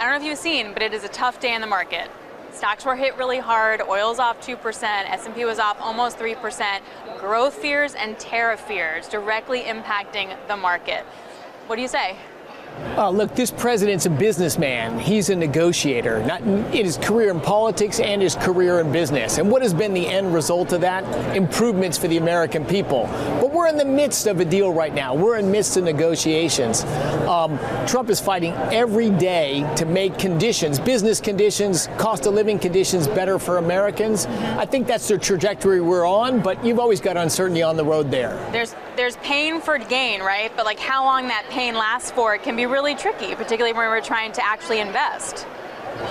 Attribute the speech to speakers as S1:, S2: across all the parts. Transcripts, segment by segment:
S1: I don't know if you've seen, but it is a tough day in the market. Stocks were hit really hard. Oil's off 2%. S&P was off almost 3%. Growth fears and tariff fears directly impacting the market. What do you say?
S2: Look, this president's a businessman. He's a negotiator, not in his career in politics and his career in business. And what has been the end result of that? Improvements for the American people. But we're in the midst of a deal right now. We're in the midst of negotiations. Trump is fighting every day to make conditions, business conditions, cost of living conditions better for Americans. I think that's the trajectory we're on, but you've always got uncertainty on the road there.
S1: There's pain for gain, right? But like how long that pain lasts for, it can be really tricky, particularly when we're trying to actually invest.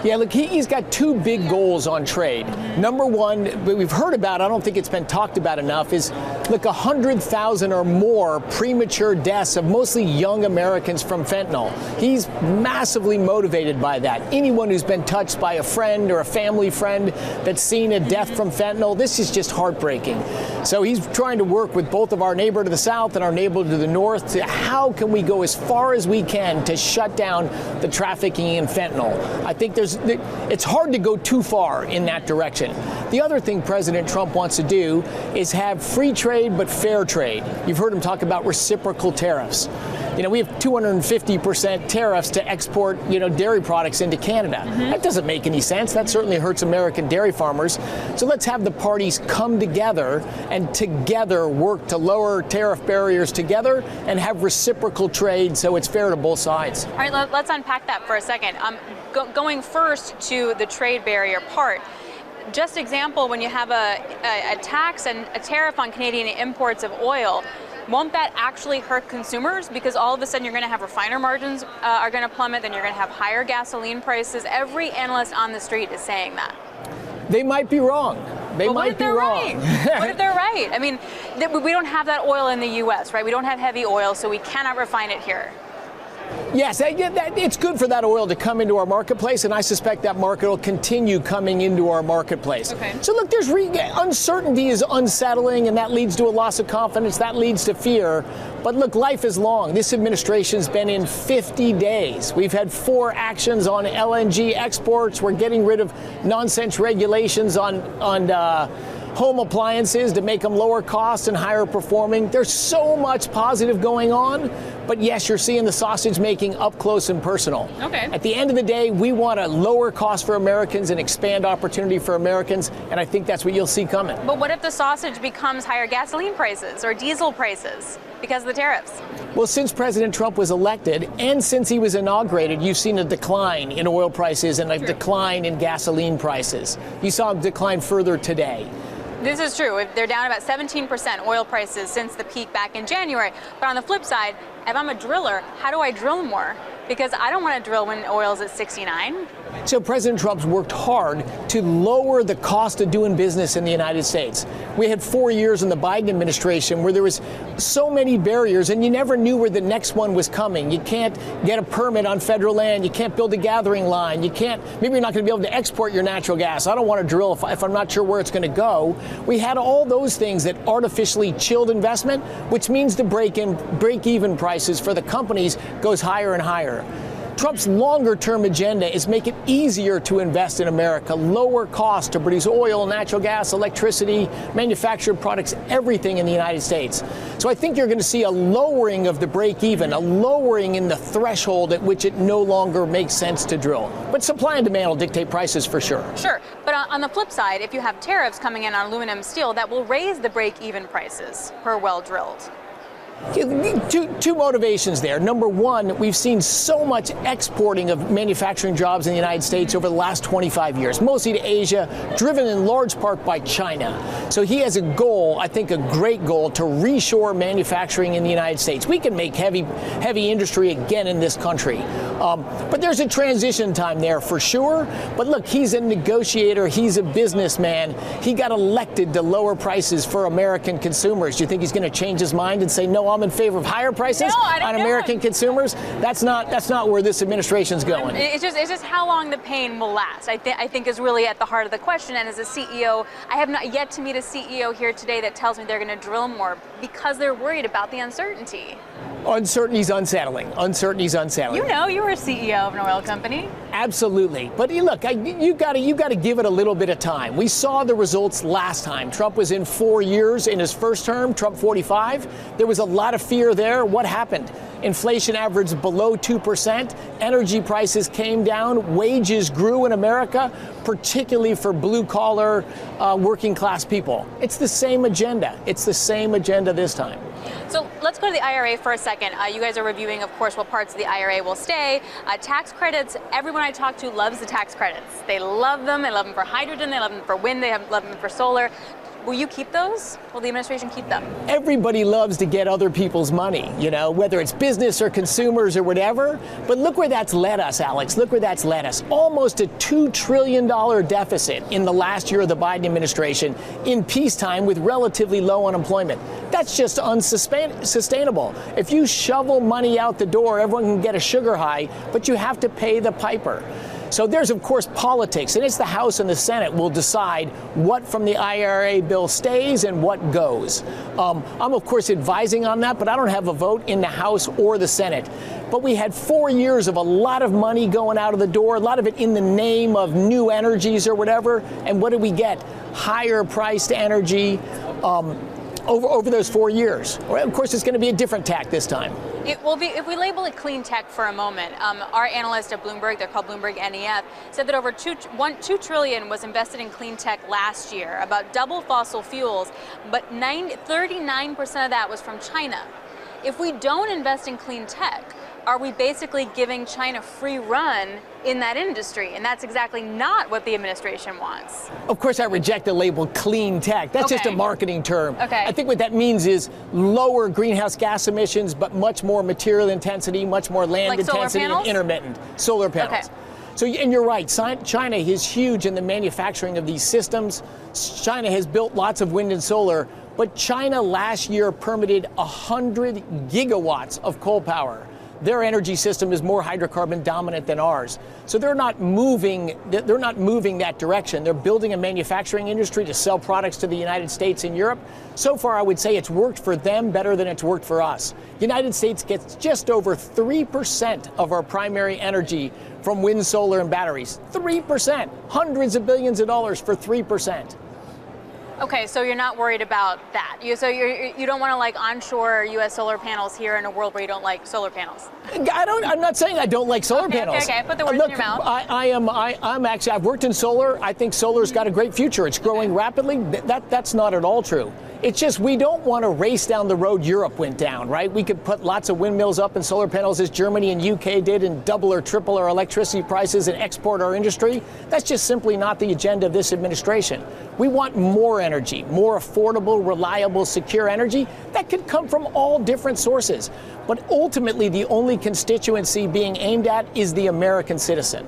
S2: Yeah, look, he's got two big goals on trade. Number one, we've heard about, I don't think it's been talked about enough, is look, 100,000 or more premature deaths of mostly young Americans from fentanyl. He's massively motivated by that. Anyone who's been touched by a friend or a family friend that's seen a death from fentanyl, this is just heartbreaking. So he's trying to work with both of our neighbor to the south and our neighbor to the north to how can we go as far as we can to shut down the trafficking in fentanyl. I think it's hard to go too far in that direction. The other thing President Trump wants to do is have free trade but fair trade. You've heard him talk about reciprocal tariffs. You know, we have 250% tariffs to export, dairy products into Canada. That doesn't make any sense. That certainly hurts American dairy farmers. So let's have the parties come together and together work to lower tariff barriers together and have reciprocal trade so it's fair to both sides.
S1: All right, let's unpack that for a second. Going first to the trade barrier part. Just example, when you have a tax and a tariff on Canadian imports of oil, won't that actually hurt consumers? Because all of a sudden you're going to have refiner margins are going to plummet, then you're going to have higher gasoline prices. Every analyst on the street is saying that.
S2: They might be wrong. They might be wrong.
S1: What if they're right? I mean, we don't have that oil in the U.S., right? We don't have heavy oil, so we cannot refine it here.
S2: Yes, it's good for that oil to come into our marketplace, and I suspect that market will continue coming into our marketplace.
S1: Okay.
S2: So look, there's uncertainty is unsettling, and that leads to a loss of confidence. That leads to fear. But look, life is long. This administration's been in 50 days. We've had 4 actions on LNG exports. We're getting rid of nonsense regulations on home appliances to make them lower cost and higher performing. There's so much positive going on, but yes, you're seeing the sausage making up close and personal.
S1: Okay.
S2: At the end of the day, we want a lower cost for Americans and expand opportunity for Americans, and I think that's what you'll see coming.
S1: But what if the sausage becomes higher gasoline prices or diesel prices because of the tariffs?
S2: Well, since President Trump was elected and since he was inaugurated, you've seen a decline in oil prices and a decline in gasoline prices. You saw a decline further today.
S1: This is true. They're down about 17% oil prices since the peak back in January. But on the flip side, if I'm a driller, how do I drill more? Because I don't want to drill when oil's at 69.
S2: So President Trump's worked hard to lower the cost of doing business in the United States. We had 4 years in the Biden administration where there was so many barriers and you never knew where the next one was coming. You can't get a permit on federal land. You can't build a gathering line. Maybe you're not going to be able to export your natural gas. I don't want to drill if I'm not sure where it's going to go. We had all those things that artificially chilled investment, which means the break-even prices for the companies goes higher and higher. Trump's longer-term agenda is make it easier to invest in America, lower cost to produce oil, natural gas, electricity, manufactured products, everything in the United States. So I think you're going to see a lowering of the break-even, a lowering in the threshold at which it no longer makes sense to drill. But supply and demand will dictate prices for sure.
S1: Sure. But on the flip side, if you have tariffs coming in on aluminum steel, that will raise the break-even prices per well drilled.
S2: Two motivations there. Number one, we've seen so much exporting of manufacturing jobs in the United States over the last 25 years, mostly to Asia, driven in large part by China. So he has a goal, I think a great goal, to reshore manufacturing in the United States. We can make heavy industry again in this country. But there's a transition time there for sure. But look, he's a negotiator. He's a businessman. He got elected to lower prices for American consumers. Do you think he's going to change his mind and say, no, I'm in favor of higher prices on American consumers? That's not where this administration's going.
S1: It's just how long the pain will last. I think is really at the heart of the question. And as a CEO, I have not yet to meet a CEO here today that tells me they're going to drill more because they're worried about the uncertainty.
S2: Uncertainty's unsettling. Uncertainty's unsettling.
S1: You know, you were a CEO of an oil company.
S2: Absolutely. But look, you got to give it a little bit of time. We saw the results last time. Trump was in 4 years in his first term, Trump 45. There was a lot of fear there. What happened? Inflation averaged below 2%. Energy prices came down. Wages grew in America, particularly for blue-collar, working-class people. It's the same agenda. It's the same agenda this time.
S1: So let's go to the IRA for a second. You guys are reviewing, of course, what parts of the IRA will stay. Tax credits, everyone I talk to loves the tax credits. They love them. They love them for hydrogen. They love them for wind. They love them for solar. Will you keep those? Will the administration keep them?
S2: Everybody loves to get other people's money, whether it's business or consumers or whatever. But look where that's led us, Alex. Look where that's led us. Almost a $2 trillion deficit in the last year of the Biden administration in peacetime with relatively low unemployment. That's just unsustainable. If you shovel money out the door, everyone can get a sugar high, but you have to pay the piper. So there's, of course, politics, and it's the House and the Senate will decide what from the IRA bill stays and what goes. I'm, of course, advising on that, but I don't have a vote in the House or the Senate. But we had 4 years of a lot of money going out of the door, a lot of it in the name of new energies or whatever. And what did we get? Higher priced energy over those 4 years. Of course, it's going to be a different tack this time.
S1: It will be, if we label it clean tech for a moment, our analyst at Bloomberg, they're called Bloomberg NEF, said that over $2 trillion was invested in clean tech last year, about double fossil fuels, but 39% of that was from China. If we don't invest in clean tech, are we basically giving China free run in that industry? And that's exactly not what the administration wants.
S2: Of course, I reject the label clean tech. That's just a marketing term.
S1: Okay.
S2: I think what that means is lower greenhouse gas emissions, but much more material intensity, much more land intensity, and intermittent solar panels.
S1: Okay.
S2: So, and you're right, China is huge in the manufacturing of these systems. China has built lots of wind and solar, but China last year permitted 100 gigawatts of coal power. Their energy system is more hydrocarbon dominant than ours. So they're not moving that direction. They're building a manufacturing industry to sell products to the United States and Europe. So far, I would say it's worked for them better than it's worked for us. The United States gets just over 3% of our primary energy from wind, solar, and batteries. 3%. Hundreds of billions of dollars for 3%.
S1: Okay, so you're not worried about that. You don't want to like onshore U.S. solar panels here in a world where you don't like solar panels.
S2: I'm not saying I don't like solar panels.
S1: Okay. Put the words in your mouth.
S2: I've worked in solar. I think solar's got a great future. It's growing rapidly. That's not at all true. It's just we don't want to race down the road Europe went down, right? We could put lots of windmills up and solar panels as Germany and UK did and double or triple our electricity prices and export our industry. That's just simply not the agenda of this administration. We want more energy, more affordable, reliable, secure energy that could come from all different sources. But ultimately, the only constituency being aimed at is the American citizen.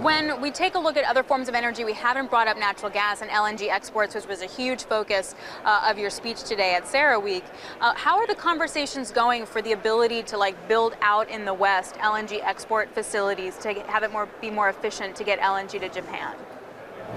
S1: When we take a look at other forms of energy, we haven't brought up natural gas and LNG exports, which was a huge focus of your speech today at CERAWeek. How are the conversations going for the ability to build out in the West LNG export facilities to have it be more efficient to get LNG to Japan?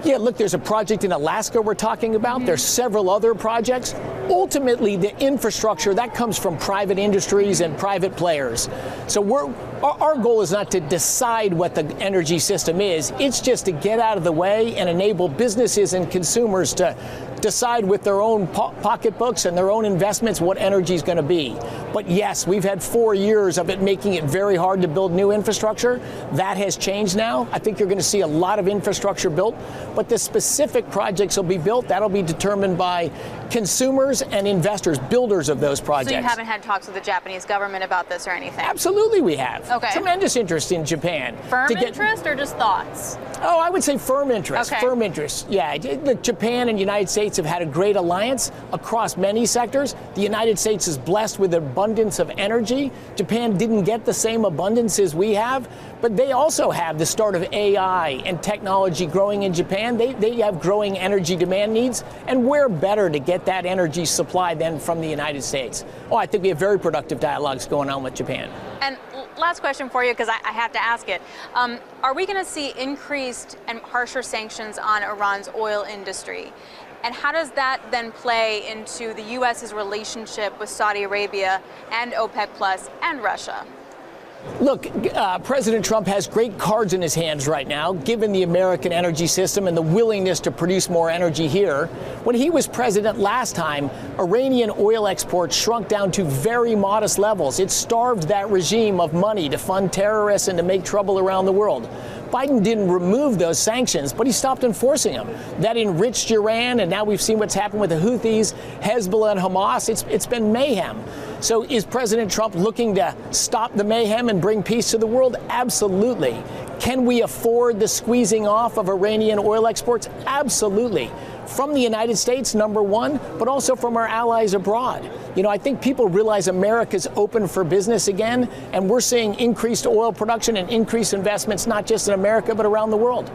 S2: Yeah, look, there's a project in Alaska we're talking about. There's several other projects. Ultimately, the infrastructure, that comes from private industries and private players. So our goal is not to decide what the energy system is. It's just to get out of the way and enable businesses and consumers to decide with their own pocketbooks and their own investments what energy is going to be. But yes, we've had 4 years of it making it very hard to build new infrastructure. That has changed now. I think you're going to see a lot of infrastructure built, but the specific projects will be built. That'll be determined by consumers and investors, builders of those projects.
S1: So you haven't had talks with the Japanese government about this or anything?
S2: Absolutely we have.
S1: Okay.
S2: Tremendous interest in Japan.
S1: Firm interest or just thoughts?
S2: Oh, I would say firm interest.
S1: Okay.
S2: Firm interest. Yeah, Japan and the United States have had a great alliance across many sectors. The United States is blessed with an abundance of energy. Japan didn't get the same abundance as we have, but they also have the start of AI and technology growing in Japan. They have growing energy demand needs, and we're better to get that energy supply than from the United States. Oh, I think we have very productive dialogues going on with Japan.
S1: And last question for you, because I have to ask it. Are we going to see increased and harsher sanctions on Iran's oil industry? And how does that then play into the U.S.'s relationship with Saudi Arabia and OPEC Plus and Russia?
S2: Look, President Trump has great cards in his hands right now, given the American energy system and the willingness to produce more energy here. When he was president last time, Iranian oil exports shrunk down to very modest levels. It starved that regime of money to fund terrorists and to make trouble around the world. Biden didn't remove those sanctions, but he stopped enforcing them. That enriched Iran, and now we've seen what's happened with the Houthis, Hezbollah, and Hamas. It's been mayhem. So is President Trump looking to stop the mayhem and bring peace to the world? Absolutely. Can we afford the squeezing off of Iranian oil exports? Absolutely. From the United States, number one, but also from our allies abroad. You know, I think people realize America's open for business again, and we're seeing increased oil production and increased investments, not just in America, but around the world.